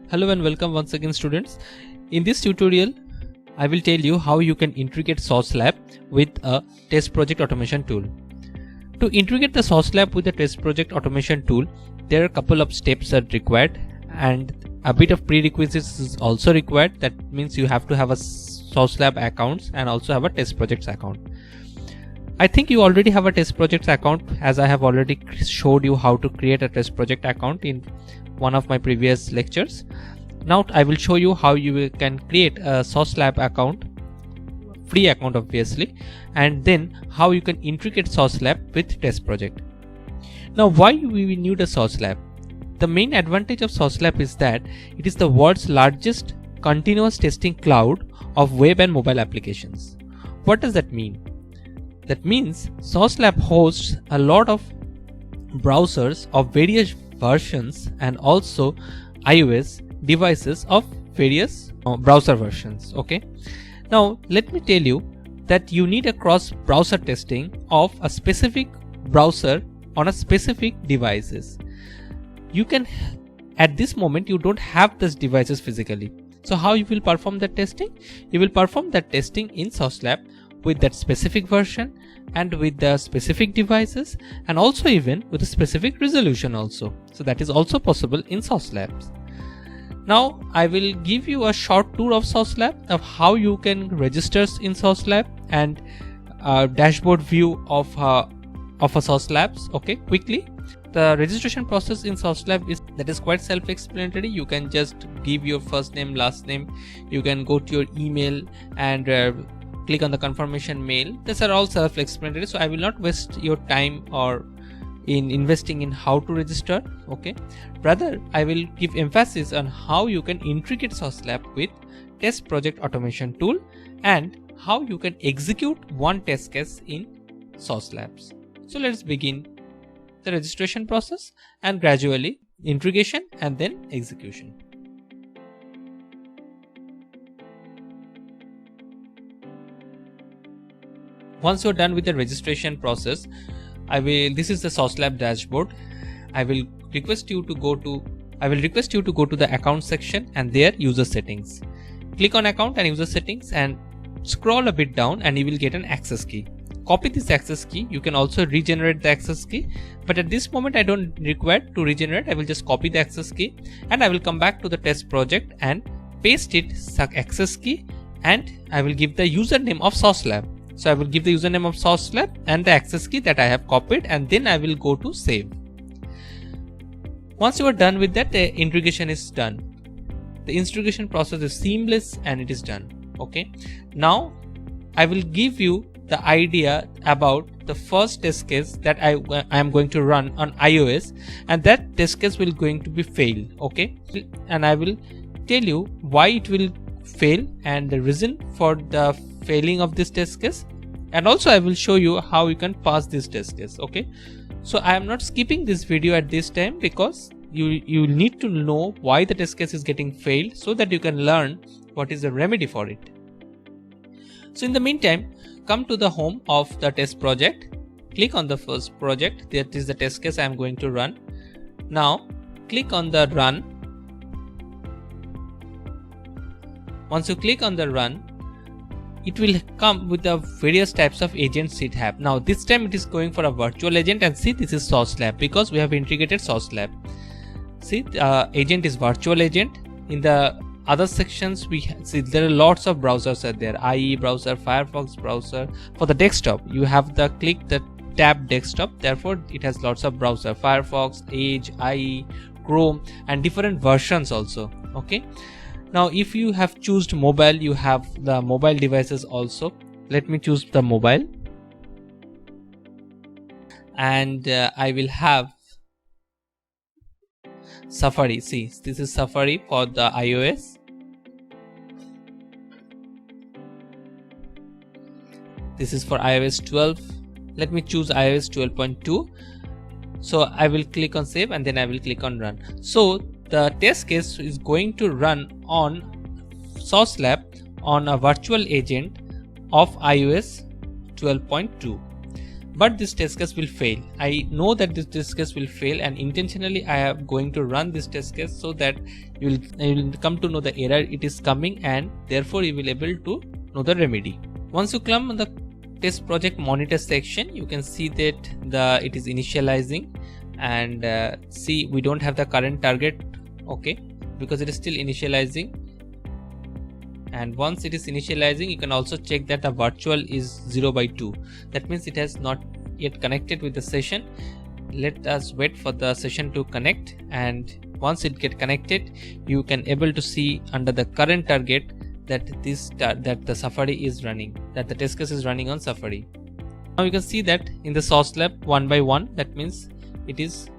Hello and welcome once again, students. In this tutorial I will tell you how you can integrate SauceLab with a test project automation tool. To integrate the SauceLab with the test project automation tool, there are a couple of steps that are required and a bit of prerequisites is also required. That means you have to have a SauceLab account and also have a test projects account. I think you already have a test projects account, as I have already showed you how to create a test project account in one of my previous lectures. Now I will show you how you can create a SauceLab account, free account obviously, and then how you can integrate SauceLab with test project. Now why we need a SauceLab? The main advantage of SauceLab is that it is the world's largest continuous testing cloud of web and mobile applications. What does that mean? That means SauceLab hosts a lot of browsers of various versions and also iOS devices of various browser versions. Okay, now let me tell you that you need a cross browser testing of a specific browser on a specific devices. You can, at this moment you don't have these devices physically, so how you will perform that testing? You will perform that testing in SauceLab with that specific version and with the specific devices, and also even with a specific resolution also. So that is also possible in SauceLab. Now I will give you a short tour of SauceLab, of how you can register in SauceLab and a dashboard view of a SauceLab. Okay, quickly. The registration process in SauceLab is quite self-explanatory. You can just give your first name, last name. You can go to your email and click on the confirmation mail. These are all self-explanatory, so I will not waste your time or in investing in how to register. Okay, rather I will give emphasis on how you can integrate SauceLab with test project automation tool and how you can execute one test case in SauceLab. So let's begin the registration process and gradually integration and then execution. Once you're done with the registration process, this is the SauceLab dashboard. I will request you to go to the account section and there user settings. Click on account and user settings and scroll a bit down and you will get an access key. Copy this access key. You can also regenerate the access key, but at this moment I don't require to regenerate. I will just copy the access key and I will come back to the test project and paste it access key, and I will give the username of SauceLab. So I will give the username of SauceLab and the access key that I have copied, and then I will go to save. Once you are done with that, the integration is done. The integration process is seamless and it is done. Okay, now I will give you the idea about the first test case that I am going to run on iOS, and that test case will going to be fail. Okay, and I will tell you why it will fail and the reason for the failing of this test case, and also I will show you how you can pass this test case. Okay, so I am not skipping this video at this time because you need to know why the test case is getting failed so that you can learn what is the remedy for it. So in the meantime, come to the home of the test project, click on the first project, that is the test case I am going to run. Now click on the run. Once you click on the run, it will come with the various types of agents it have. Now this time it is going for a virtual agent, and see, this is SauceLab because we have integrated SauceLab. See, agent is virtual agent. In the other sections we see there are lots of browsers are there, IE browser, Firefox browser. For the desktop you have the click the tab desktop, therefore it has lots of browser, Firefox, Edge, IE, Chrome, and different versions also. Okay, now if you have chosen mobile, you have the mobile devices also. Let me choose the mobile, and I will have Safari. See, this is Safari for the iOS. This is for iOS 12. Let me choose iOS 12.2. So I will click on save and then I will click on run. So the test case is going to run on SauceLab on a virtual agent of iOS 12.2. but this test case will fail. I know that this test case will fail, and intentionally I am going to run this test case so that you will come to know the error it is coming, and therefore you will able to know the remedy. Once you come on the test project monitor section, you can see that it is initializing, and see we don't have the current target, okay, because it is still initializing. And once it is initializing, you can also check that the virtual is 0/2. That means it has not yet connected with the session. Let us wait for the session to connect, and once it get connected, you can able to see under the current target that that the Safari is running, that the test case is running on Safari. Now you can see that in the source lab one by one, that means it is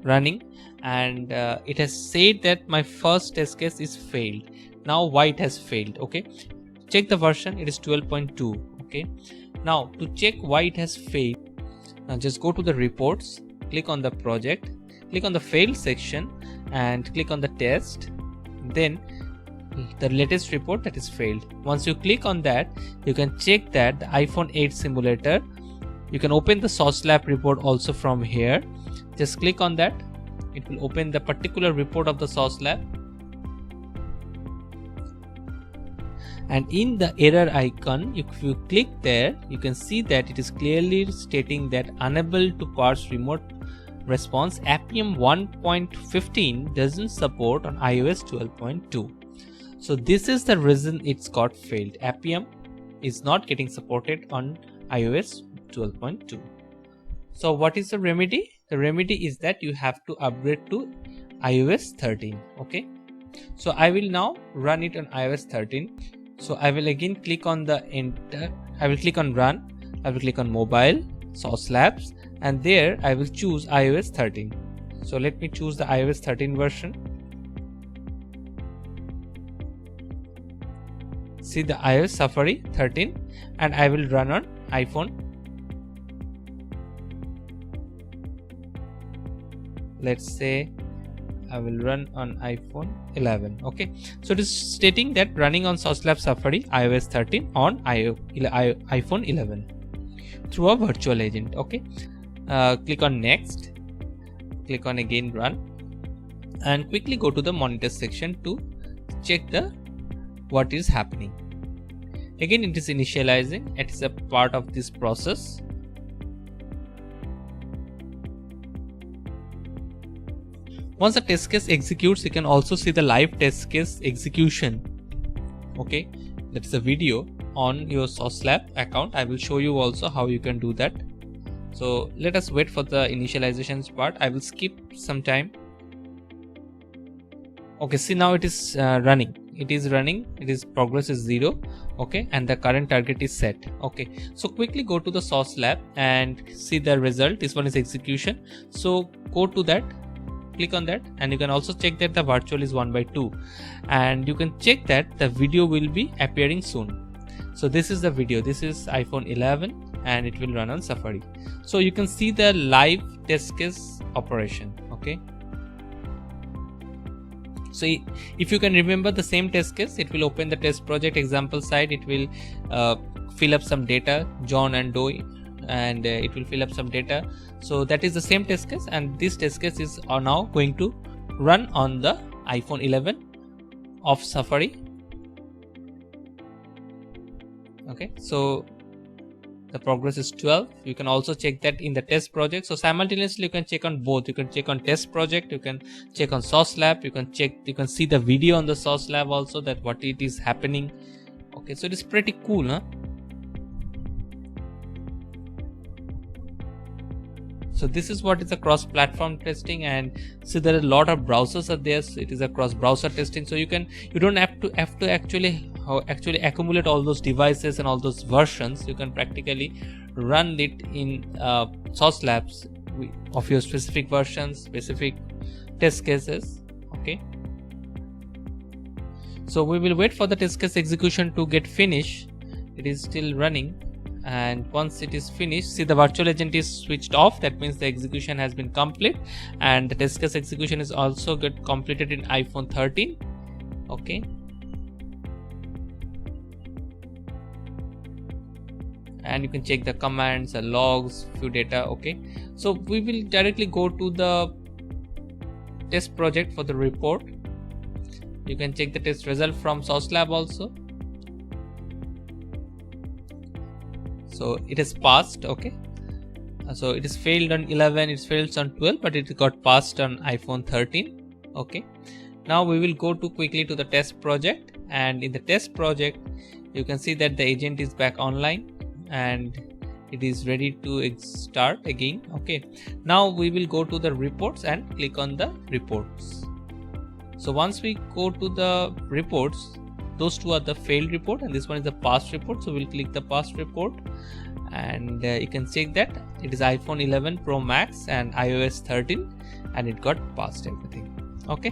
running, and it has said that my first test case is failed. Now why it has failed? Okay, check the version, it is 12.2. okay, now to check why it has failed, now just go to the reports, click on the project, click on the failed section, and click on the test, then the latest report that is failed. Once you click on that, you can check that the iPhone 8 simulator, you can open the source lab report also from here. Just click on that, it will open the particular report of the source lab, and in the error icon, if you click there, you can see that it is clearly stating that unable to parse remote response. Appium 1.15 doesn't support on iOS 12.2. So this is the reason it's got failed. Appium is not getting supported on iOS 12.2. So what is the remedy? The remedy is that you have to upgrade to iOS 13. Okay, so I will now run it on iOS 13. So I will again click on the enter, I will click on run, I will click on mobile, source labs, and there I will choose iOS 13. So let me choose the iOS 13 version. See the iOS Safari 13, and I will run on iPhone. Let's say I will run on iPhone 11. Okay, so it is stating that running on Source Lab Safari iOS 13 on iPhone 11 through a virtual agent. Okay, click on next, click on again run, and quickly go to the monitor section to check what is happening. Again, it is initializing, it is a part of this process. Once the test case executes, you can also see the live test case execution. Okay, that is a video on your Source Lab account. I will show you also how you can do that. So let us wait for the initializations part. I will skip some time. Okay, see now it is running. It is running. It is progress is 0. Okay, and the current target is set. Okay, so quickly go to the Source Lab and see the result. This one is execution. So go to that. Click on that, and you can also check that the virtual is 1/2, and you can check that the video will be appearing soon. So this is the video, this is iPhone 11, and it will run on Safari. So you can see the live test case operation. Okay, so if you can remember the same test case, it will open the test project example site, it will fill up some data, John and Doe, and it will fill up some data. So that is the same test case, and this test case is now going to run on the iPhone 11 of Safari. Okay, so the progress is 12. You can also check that in the test project. So simultaneously you can check on both. You can check on test project, you can check on Source Lab, you can see the video on the Source Lab also, that what it is happening. Okay, so it is pretty cool, huh? So this is what is a cross-platform testing, and so there are a lot of browsers are there. So it is a cross-browser testing. So you don't have to actually accumulate all those devices and all those versions. You can practically run it in Source Labs of your specific versions, specific test cases. Okay. So we will wait for the test case execution to get finished. It is still running. And once it is finished, see the virtual agent is switched off. That means the execution has been complete, and the test case execution is also get completed in iPhone 13. Okay, and you can check the commands, the logs, few data. Okay, so we will directly go to the test project for the report. You can check the test result from SauceLab also. So it has passed. Okay, so it is failed on 11, it failed on 12, but it got passed on iPhone 13. Okay, now we will go to quickly to the test project, and in the test project you can see that the agent is back online and it is ready to start again. Okay, now we will go to the reports and click on the reports. So once we go to the reports, those two are the failed report and this one is the passed report. So we'll click the passed report, and you can check that it is iPhone 11 Pro Max and iOS 13 and it got passed everything. Okay,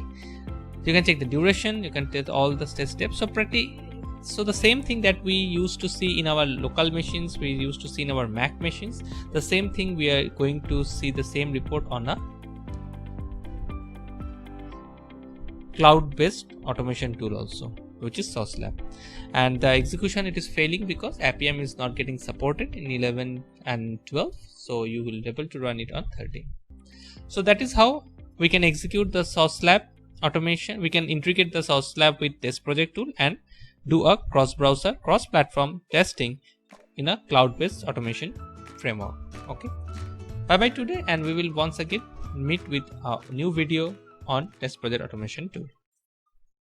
you can check the duration, you can test all the test steps. So the same thing that we used to see in our local machines, we used to see in our Mac machines, the same thing we are going to see the same report on a cloud-based automation tool also, which is SauceLab. And the execution, it is failing because Appium is not getting supported in 11 and 12, so you will be able to run it on 13. So that is how we can execute the SauceLab automation. We can integrate the SauceLab with test project tool and do a cross-browser, cross-platform testing in a cloud-based automation framework. Okay, bye bye today, and we will once again meet with a new video on test project automation tool.